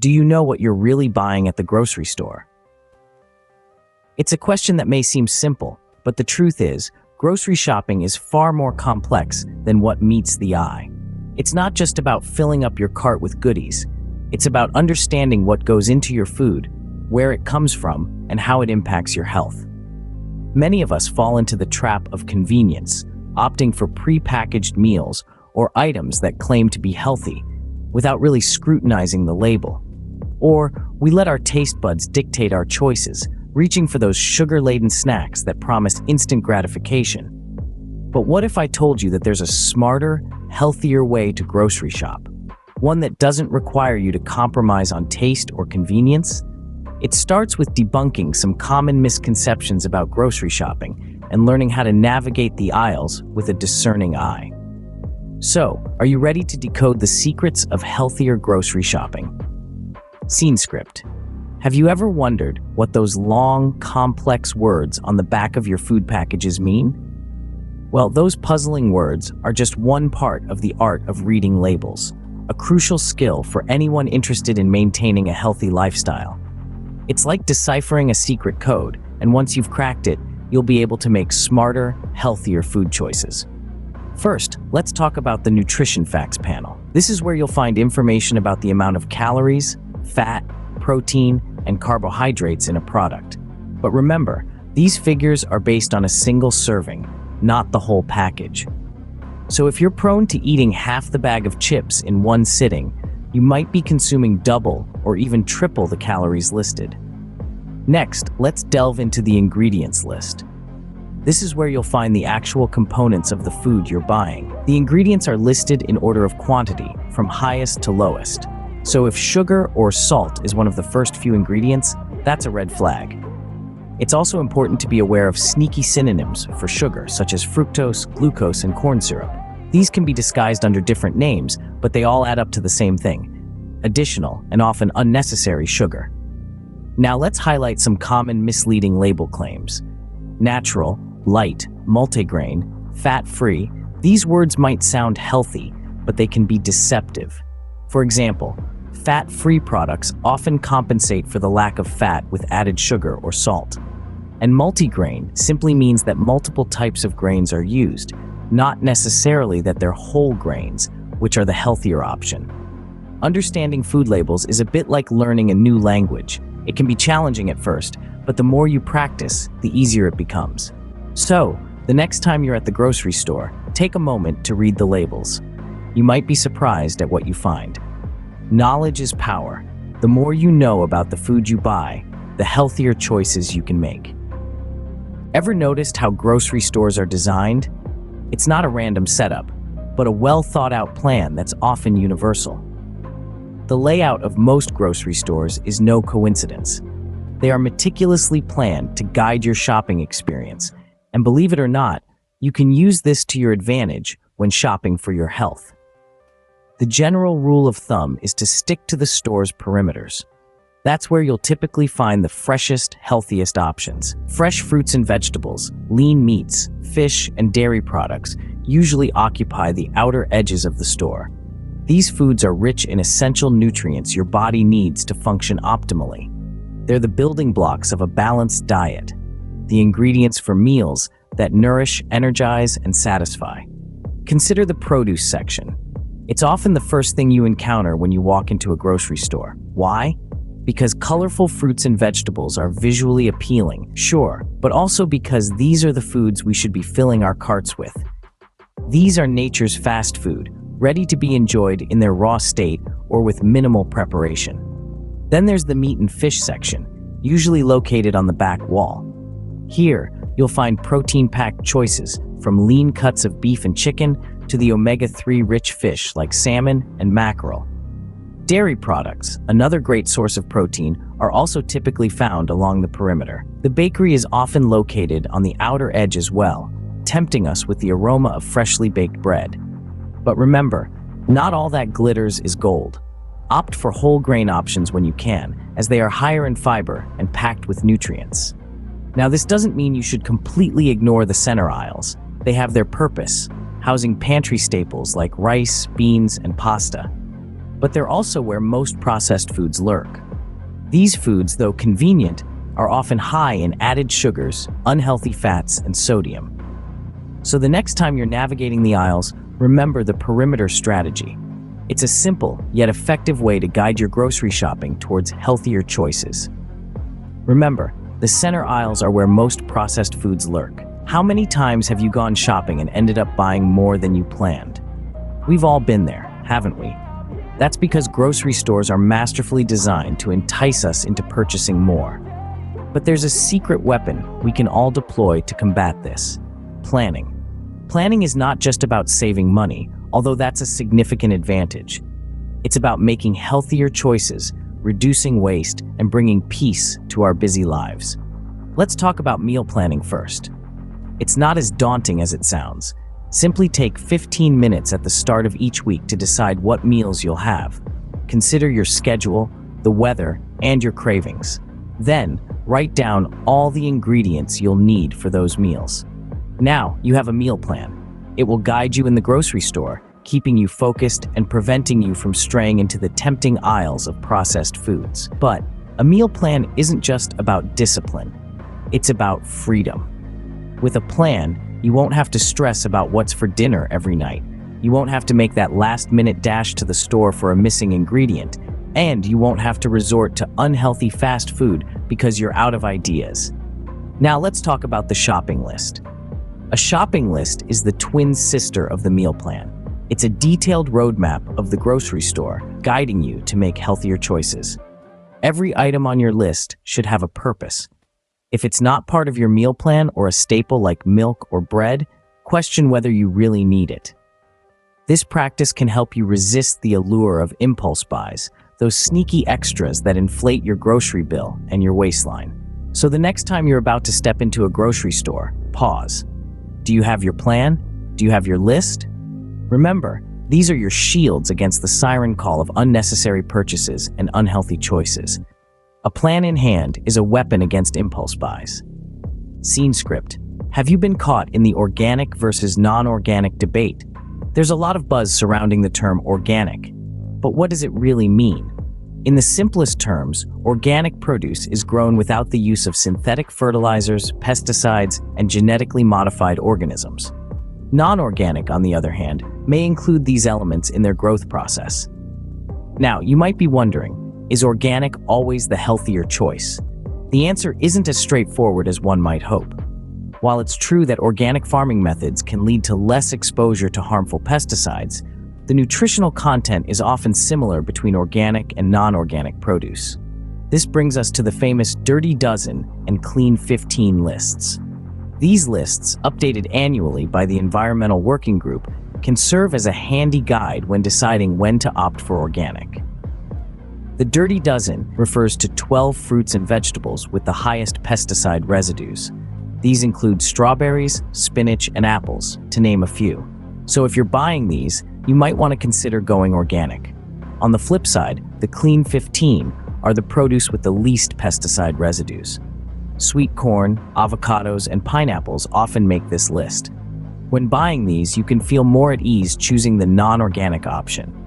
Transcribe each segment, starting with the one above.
Do you know what you're really buying at the grocery store? It's a question that may seem simple, but the truth is, grocery shopping is far more complex than what meets the eye. It's not just about filling up your cart with goodies. It's about understanding what goes into your food, where it comes from, and how it impacts your health. Many of us fall into the trap of convenience, opting for pre-packaged meals or items that claim to be healthy without really scrutinizing the label. Or we let our taste buds dictate our choices, reaching for those sugar-laden snacks that promise instant gratification. But what if I told you that there's a smarter, healthier way to grocery shop? One that doesn't require you to compromise on taste or convenience? It starts with debunking some common misconceptions about grocery shopping and learning how to navigate the aisles with a discerning eye. So, are you ready to decode the secrets of healthier grocery shopping? Scene script. Have you ever wondered what those long, complex words on the back of your food packages mean? Well, those puzzling words are just one part of the art of reading labels, a crucial skill for anyone interested in maintaining a healthy lifestyle. It's like deciphering a secret code, and once you've cracked it, you'll be able to make smarter, healthier food choices. First, let's talk about the nutrition facts panel. This is where you'll find information about the amount of calories, fat, protein, and carbohydrates in a product. But remember, these figures are based on a single serving, not the whole package. So if you're prone to eating half the bag of chips in one sitting, you might be consuming double or even triple the calories listed. Next, let's delve into the ingredients list. This is where you'll find the actual components of the food you're buying. The ingredients are listed in order of quantity, from highest to lowest. So if sugar or salt is one of the first few ingredients, that's a red flag. It's also important to be aware of sneaky synonyms for sugar, such as fructose, glucose, and corn syrup. These can be disguised under different names, but they all add up to the same thing: additional and often unnecessary sugar. Now let's highlight some common misleading label claims. Natural, light, multigrain, fat-free. These words might sound healthy, but they can be deceptive. For example, fat-free products often compensate for the lack of fat with added sugar or salt. And multigrain simply means that multiple types of grains are used, not necessarily that they're whole grains, which are the healthier option. Understanding food labels is a bit like learning a new language. It can be challenging at first, but the more you practice, the easier it becomes. So, the next time you're at the grocery store, take a moment to read the labels. You might be surprised at what you find. Knowledge is power. The more you know about the food you buy, the healthier choices you can make. Ever noticed how grocery stores are designed? It's not a random setup, but a well-thought-out plan that's often universal. The layout of most grocery stores is no coincidence. They are meticulously planned to guide your shopping experience, and believe it or not, you can use this to your advantage when shopping for your health. The general rule of thumb is to stick to the store's perimeters. That's where you'll typically find the freshest, healthiest options. Fresh fruits and vegetables, lean meats, fish, and dairy products usually occupy the outer edges of the store. These foods are rich in essential nutrients your body needs to function optimally. They're the building blocks of a balanced diet, the ingredients for meals that nourish, energize, and satisfy. Consider the produce section. It's often the first thing you encounter when you walk into a grocery store. Why? Because colorful fruits and vegetables are visually appealing, sure, but also because these are the foods we should be filling our carts with. These are nature's fast food, ready to be enjoyed in their raw state or with minimal preparation. Then there's the meat and fish section, usually located on the back wall. Here, you'll find protein-packed choices, from lean cuts of beef and chicken to the omega-3 rich fish like salmon and mackerel. Dairy products, another great source of protein, are also typically found along the perimeter. The bakery is often located on the outer edge as well, tempting us with the aroma of freshly baked bread. But remember, not all that glitters is gold. Opt for whole grain options when you can, as they are higher in fiber and packed with nutrients. Now, this doesn't mean you should completely ignore the center aisles. They have their purpose, housing pantry staples like rice, beans, and pasta. but they're also where most processed foods lurk. These foods, though convenient, are often high in added sugars, unhealthy fats, and sodium. So the next time you're navigating the aisles, remember the perimeter strategy. It's a simple yet effective way to guide your grocery shopping towards healthier choices. Remember, the center aisles are where most processed foods lurk. How many times have you gone shopping and ended up buying more than you planned? We've all been there, haven't we? That's because grocery stores are masterfully designed to entice us into purchasing more. But there's a secret weapon we can all deploy to combat this: planning. Planning is not just about saving money, although that's a significant advantage. It's about making healthier choices, reducing waste, and bringing peace to our busy lives. Let's talk about meal planning first. It's not as daunting as it sounds. Simply take 15 minutes at the start of each week to decide what meals you'll have. Consider your schedule, the weather, and your cravings. Then, write down all the ingredients you'll need for those meals. Now, you have a meal plan. It will guide you in the grocery store, keeping you focused and preventing you from straying into the tempting aisles of processed foods. But a meal plan isn't just about discipline. It's about freedom. With a plan, you won't have to stress about what's for dinner every night. You won't have to make that last-minute dash to the store for a missing ingredient. And you won't have to resort to unhealthy fast food because you're out of ideas. Now let's talk about the shopping list. A shopping list is the twin sister of the meal plan. It's a detailed roadmap of the grocery store, guiding you to make healthier choices. Every item on your list should have a purpose. If it's not part of your meal plan or a staple like milk or bread, question whether you really need it. This practice can help you resist the allure of impulse buys, those sneaky extras that inflate your grocery bill and your waistline. So the next time you're about to step into a grocery store, pause. Do you have your plan? Do you have your list? Remember, these are your shields against the siren call of unnecessary purchases and unhealthy choices. A plan in hand is a weapon against impulse buys. Scene script. Have you been caught in the organic versus non-organic debate? There's a lot of buzz surrounding the term organic. But what does it really mean? In the simplest terms, organic produce is grown without the use of synthetic fertilizers, pesticides, and genetically modified organisms. Non-organic, on the other hand, may include these elements in their growth process. Now, you might be wondering, is organic always the healthier choice? The answer isn't as straightforward as one might hope. While it's true that organic farming methods can lead to less exposure to harmful pesticides, the nutritional content is often similar between organic and non-organic produce. This brings us to the famous Dirty Dozen and Clean 15 lists. These lists, updated annually by the Environmental Working Group, can serve as a handy guide when deciding when to opt for organic. The Dirty Dozen refers to 12 fruits and vegetables with the highest pesticide residues. These include strawberries, spinach, and apples, to name a few. So if you're buying these, you might want to consider going organic. On the flip side, the Clean 15 are the produce with the least pesticide residues. Sweet corn, avocados, and pineapples often make this list. When buying these, you can feel more at ease choosing the non-organic option.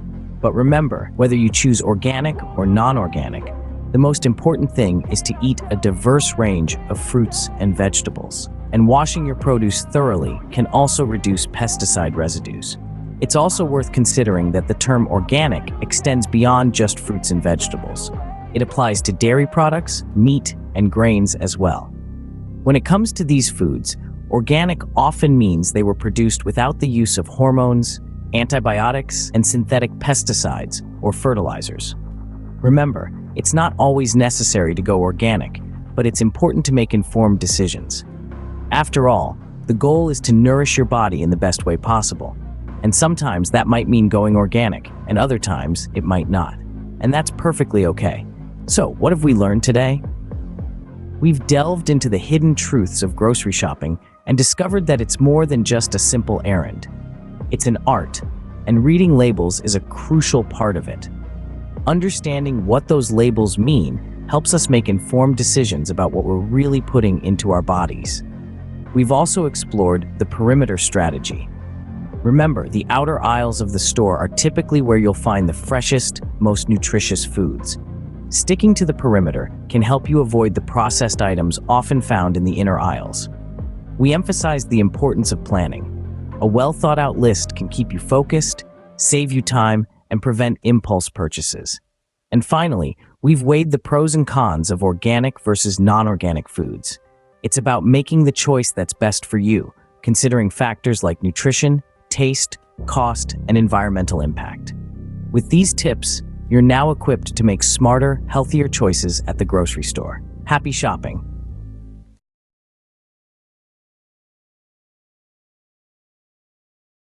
But remember, whether you choose organic or non-organic, the most important thing is to eat a diverse range of fruits and vegetables. And washing your produce thoroughly can also reduce pesticide residues. It's also worth considering that the term organic extends beyond just fruits and vegetables. It applies to dairy products, meat, and grains as well. When it comes to these foods, organic often means they were produced without the use of hormones, antibiotics, and synthetic pesticides or fertilizers. Remember, it's not always necessary to go organic, but it's important to make informed decisions. After all, the goal is to nourish your body in the best way possible. And sometimes that might mean going organic, and other times it might not. And that's perfectly okay. So, what have we learned today? We've delved into the hidden truths of grocery shopping and discovered that it's more than just a simple errand. It's an art, and reading labels is a crucial part of it. Understanding what those labels mean helps us make informed decisions about what we're really putting into our bodies. We've also explored the perimeter strategy. Remember, the outer aisles of the store are typically where you'll find the freshest, most nutritious foods. Sticking to the perimeter can help you avoid the processed items often found in the inner aisles. We emphasize the importance of planning. A well-thought-out list can keep you focused, save you time, and prevent impulse purchases. And finally, we've weighed the pros and cons of organic versus non-organic foods. It's about making the choice that's best for you, considering factors like nutrition, taste, cost, and environmental impact. With these tips, you're now equipped to make smarter, healthier choices at the grocery store. Happy shopping!